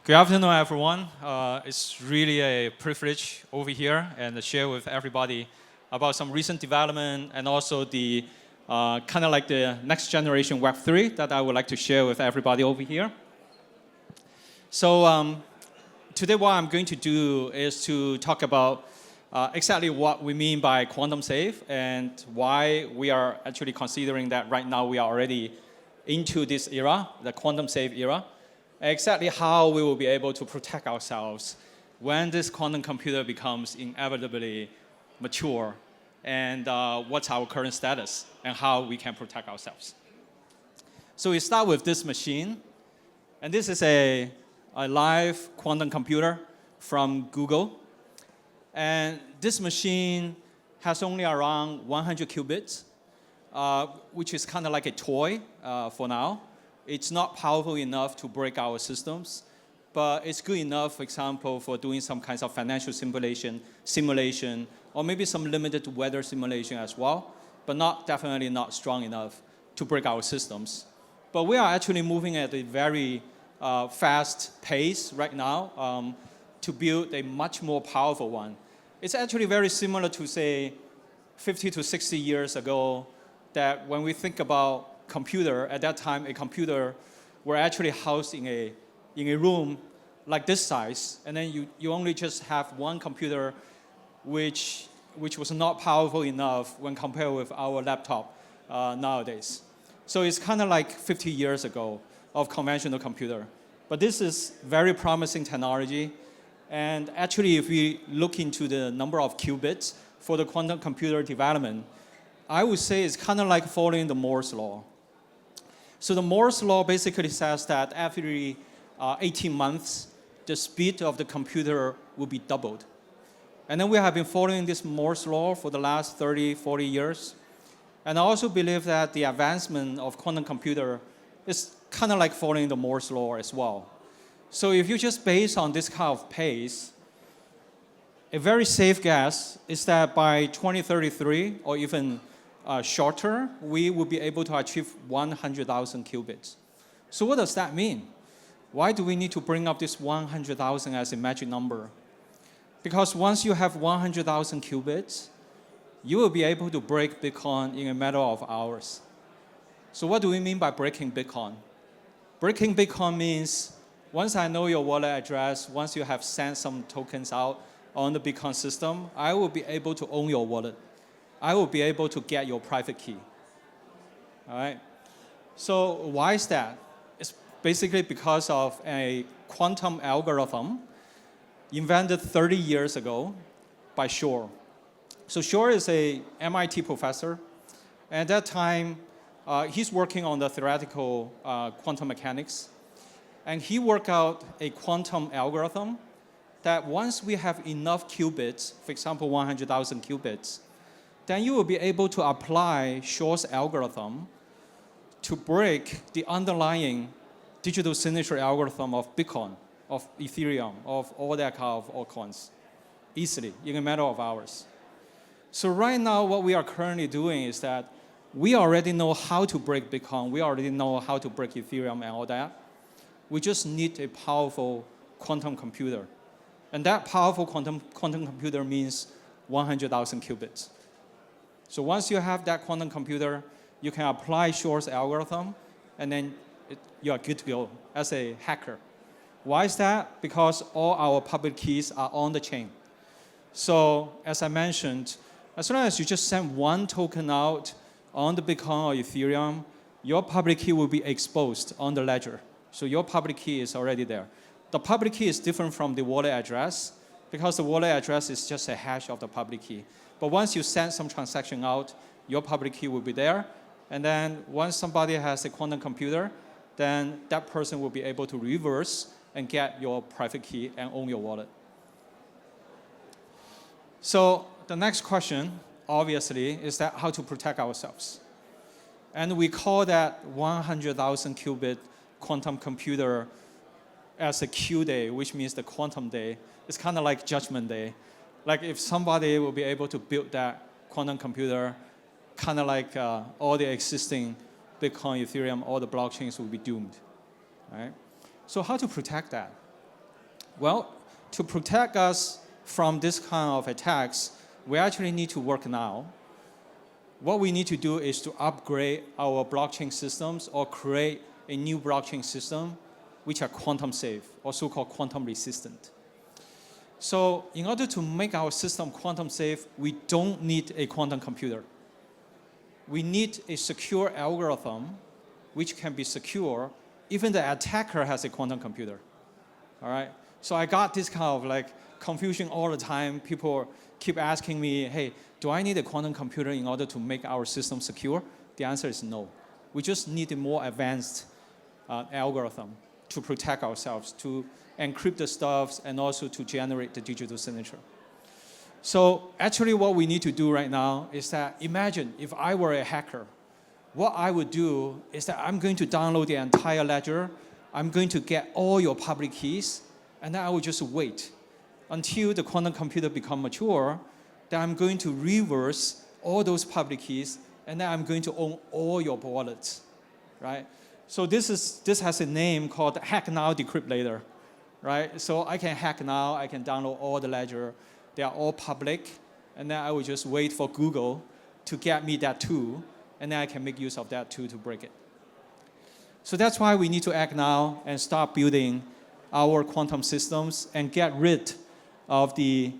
Good afternoon, everyone. It's really a privilege over here and to share with everybody about some recent development and also the kind of like the next generation Web3 that I would like to share with everybody over here. So today what I'm going to do is to talk about exactly what we mean by quantum safe and why we are actually considering that right now we are already into this era, the quantum safe era. Exactly how we will be able to protect ourselves when this quantum computer becomes inevitably mature, and what's our current status and how we can protect ourselves. So we start with this machine, and this is a live quantum computer from Google. And this machine has only around 100 qubits, which is kind of like a toy for now. It's not powerful enough to break our systems, but it's good enough, for example, for doing some kinds of financial simulation, or maybe some limited weather simulation as well, but definitely not strong enough to break our systems. But we are actually moving at a very fast pace right now to build a much more powerful one. It's actually very similar to, say, 50 to 60 years ago, that when we think about computer, at that time, a computer were actually housed in a room like this size, and then you only just have one computer which was not powerful enough when compared with our laptop nowadays. So it's kind of like 50 years ago of conventional computer. But this is very promising technology. And actually, if we look into the number of qubits for the quantum computer development, I would say it's kind of like following the Moore's law. So the Moore's law basically says that every 18 months, the speed of the computer will be doubled. And then we have been following this Moore's law for the last 30, 40 years. And I also believe that the advancement of quantum computer is kind of like following the Moore's law as well. So if you just base on this kind of pace, a very safe guess is that by 2033 or even shorter, we will be able to achieve 100,000 qubits. So what does that mean? Why do we need to bring up this 100,000 as a magic number? Because once you have 100,000 qubits, you will be able to break Bitcoin in a matter of hours. So what do we mean by breaking Bitcoin? Breaking Bitcoin means once I know your wallet address, once you have sent some tokens out on the Bitcoin system, I will be able to own your wallet. I will be able to get your private key. All right? So why is that? It's basically because of a quantum algorithm invented 30 years ago by Shor. So Shor is a MIT professor. At that time, he's working on the theoretical quantum mechanics. And he worked out a quantum algorithm that once we have enough qubits, for example, 100,000 qubits, then you will be able to apply Shor's algorithm to break the underlying digital signature algorithm of Bitcoin, of Ethereum, of all that kind of altcoins, easily, in a matter of hours. So right now, what we are currently doing is that we already know how to break Bitcoin. We already know how to break Ethereum and all that. We just need a powerful quantum computer. And that powerful quantum computer means 100,000 qubits. So once you have that quantum computer, you can apply Shor's algorithm, and then you are good to go as a hacker. Why is that? Because all our public keys are on the chain. So as I mentioned, as long as you just send one token out on the Bitcoin or Ethereum, your public key will be exposed on the ledger. So your public key is already there. The public key is different from the wallet address because the wallet address is just a hash of the public key. But once you send some transaction out, your public key will be there. And then once somebody has a quantum computer, then that person will be able to reverse and get your private key and own your wallet. So the next question, obviously, is that how to protect ourselves. And we call that 100,000 qubit quantum computer as a Q day, which means the quantum day. It's kind of like Judgment Day. Like if somebody will be able to build that quantum computer, kind of like all the existing Bitcoin, Ethereum, all the blockchains will be doomed, right? So how to protect that? Well, to protect us from this kind of attacks, we actually need to work now. What we need to do is to upgrade our blockchain systems or create a new blockchain system which are quantum safe or so-called quantum resistant. So in order to make our system quantum safe, we don't need a quantum computer. We need a secure algorithm which can be secure. Even the attacker has a quantum computer, all right? So I got this kind of like confusion all the time. People keep asking me, hey, do I need a quantum computer in order to make our system secure? The answer is no. We just need a more advanced algorithm to protect ourselves, to encrypt the stuff, and also to generate the digital signature. So actually what we need to do right now is that imagine if I were a hacker, what I would do is that I'm going to download the entire ledger, I'm going to get all your public keys, and then I will just wait until the quantum computer become mature, then I'm going to reverse all those public keys, and then I'm going to own all your wallets, right? So this has a name called hack now, decrypt later, right? So I can hack now, I can download all the ledger, they are all public, and then I will just wait for Google to get me that tool, and then I can make use of that tool to break it. So that's why we need to act now and start building our quantum systems and get rid of the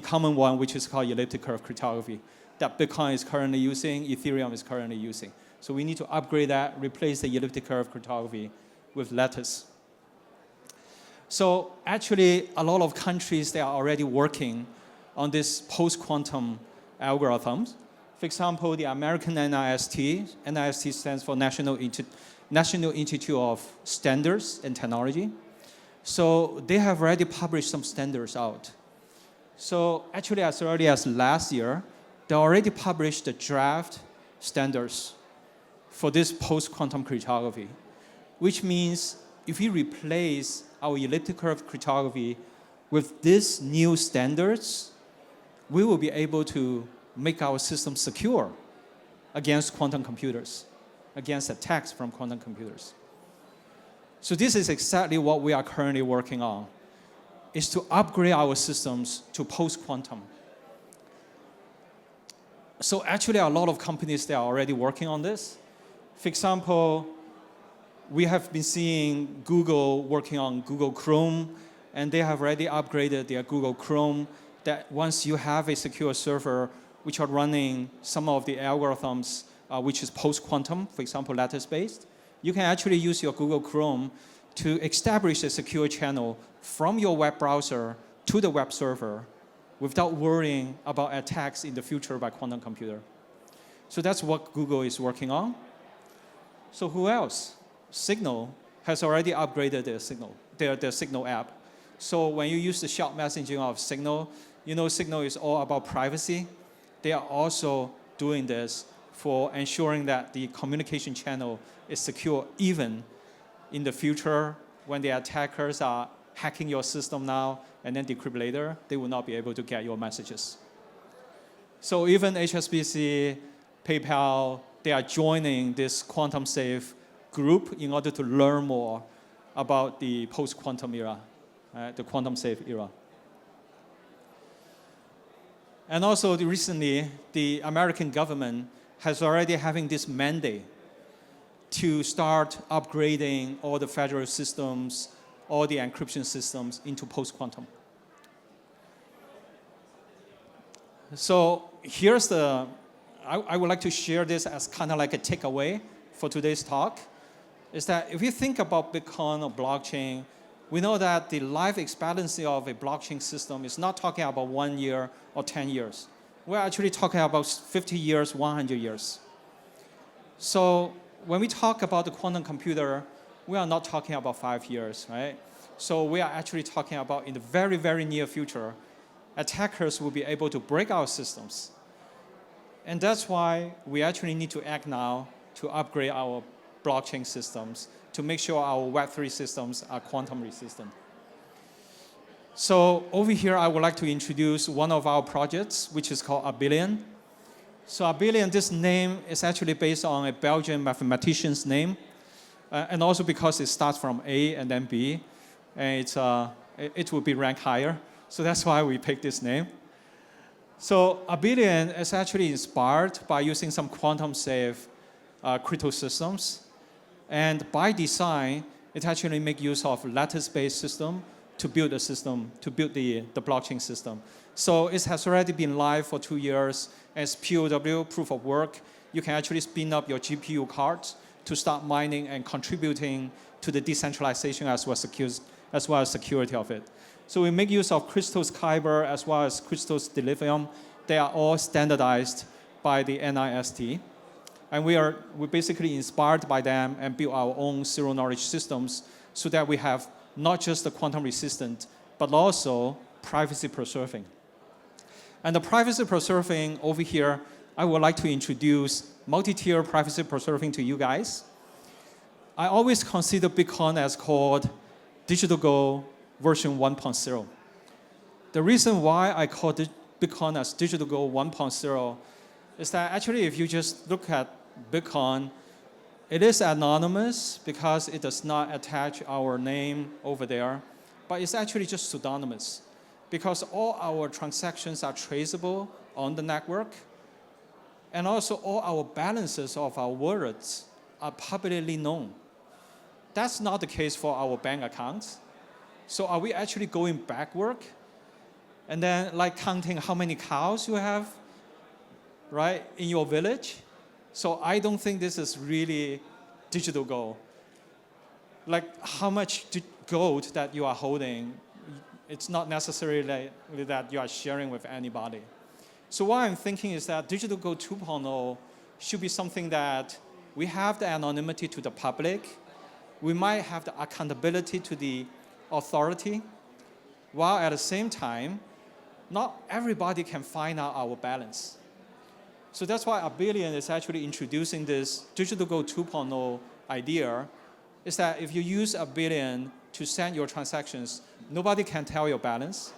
common one, which is called elliptic curve cryptography, that Bitcoin is currently using, Ethereum is currently using. So we need to upgrade that, replace the elliptic curve cryptography with Lattice. So actually, a lot of countries, they are already working on this post-quantum algorithms. For example, the American NIST, NIST stands for National Institute of Standards and Technology. So they have already published some standards out. So actually, as early as last year, they already published the draft standards for this post-quantum cryptography, which means if we replace our elliptic curve cryptography with these new standards, we will be able to make our system secure against quantum computers, against attacks from quantum computers. So this is exactly what we are currently working on, is to upgrade our systems to post-quantum. So actually, a lot of companies, they are already working on this. For example, we have been seeing Google working on Google Chrome, and they have already upgraded their Google Chrome, that once you have a secure server which are running some of the algorithms which is post-quantum, for example, Lattice-Based, you can actually use your Google Chrome to establish a secure channel from your web browser to the web server without worrying about attacks in the future by quantum computer. So that's what Google is working on. So who else? Signal has already upgraded their Signal app. So when you use the short messaging of Signal, you know Signal is all about privacy. They are also doing this for ensuring that the communication channel is secure even in the future when the attackers are hacking your system now and then decrypt later, they will not be able to get your messages. So even HSBC, PayPal, they are joining this quantum safe group in order to learn more about the post-quantum era, the quantum safe era. And also recently, the American government has already having this mandate to start upgrading all the federal systems, all the encryption systems into post-quantum. So here's I would like to share this as kind of like a takeaway for today's talk, is that if you think about Bitcoin or blockchain, we know that the life expectancy of a blockchain system is not talking about 1 year or 10 years. We're actually talking about 50 years, 100 years. So when we talk about the quantum computer, we are not talking about 5 years, right? So we are actually talking about in the very, very near future, attackers will be able to break our systems. And that's why we actually need to act now to upgrade our blockchain systems to make sure our Web3 systems are quantum resistant. So over here, I would like to introduce one of our projects, which is called Abelian. So Abelian, this name is actually based on a Belgian mathematician's name, and also because it starts from A and then B, and it will be ranked higher. So that's why we picked this name. So Abelian is actually inspired by using some quantum-safe crypto systems. And by design, it actually makes use of lattice-based system to build the system, to build the blockchain system. So it has already been live for 2 years as POW, proof of work. You can actually spin up your GPU cards to start mining and contributing to the decentralization as well as security of it. So we make use of Crystal's Kyber as well as Crystal's Delirium. They are all standardized by the NIST. And we basically inspired by them and build our own zero-knowledge systems so that we have not just the quantum resistant, but also privacy preserving. And the privacy preserving over here, I would like to introduce multi-tier privacy preserving to you guys. I always consider Bitcoin as called digital gold version 1.0. The reason why I call Bitcoin as digital gold 1.0 is that actually if you just look at Bitcoin, it is anonymous because it does not attach our name over there, but it's actually just pseudonymous because all our transactions are traceable on the network, and also all our balances of our wallets are publicly known. That's not the case for our bank accounts. So are we actually going backward? And then like counting how many cows you have, right, in your village? So I don't think this is really digital gold. Like how much gold that you are holding, it's not necessarily that you are sharing with anybody. So what I'm thinking is that digital gold 2.0 should be something that we have the anonymity to the public, we might have the accountability to the authority, while at the same time, not everybody can find out our balance. So that's why Abelian is actually introducing this digital gold 2.0 idea, is that if you use Abelian to send your transactions, nobody can tell your balance,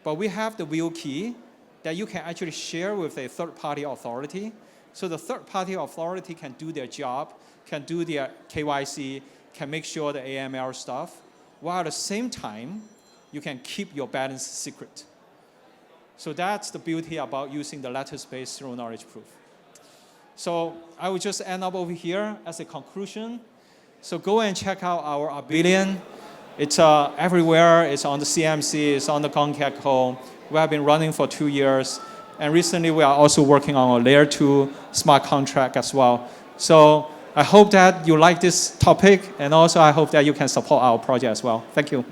but we have the real key that you can actually share with a third-party authority. So the third-party authority can do their job, can do their KYC, can make sure the AML stuff, while at the same time, you can keep your balance secret. So that's the beauty about using the lattice-based zero-knowledge proof. So I will just end up over here as a conclusion. So go and check out our Abelian. It's everywhere. It's on the CMC. It's on the ConCat. We have been running for 2 years. And recently, we are also working on a layer 2 smart contract as well. So I hope that you like this topic. And also, I hope that you can support our project as well. Thank you.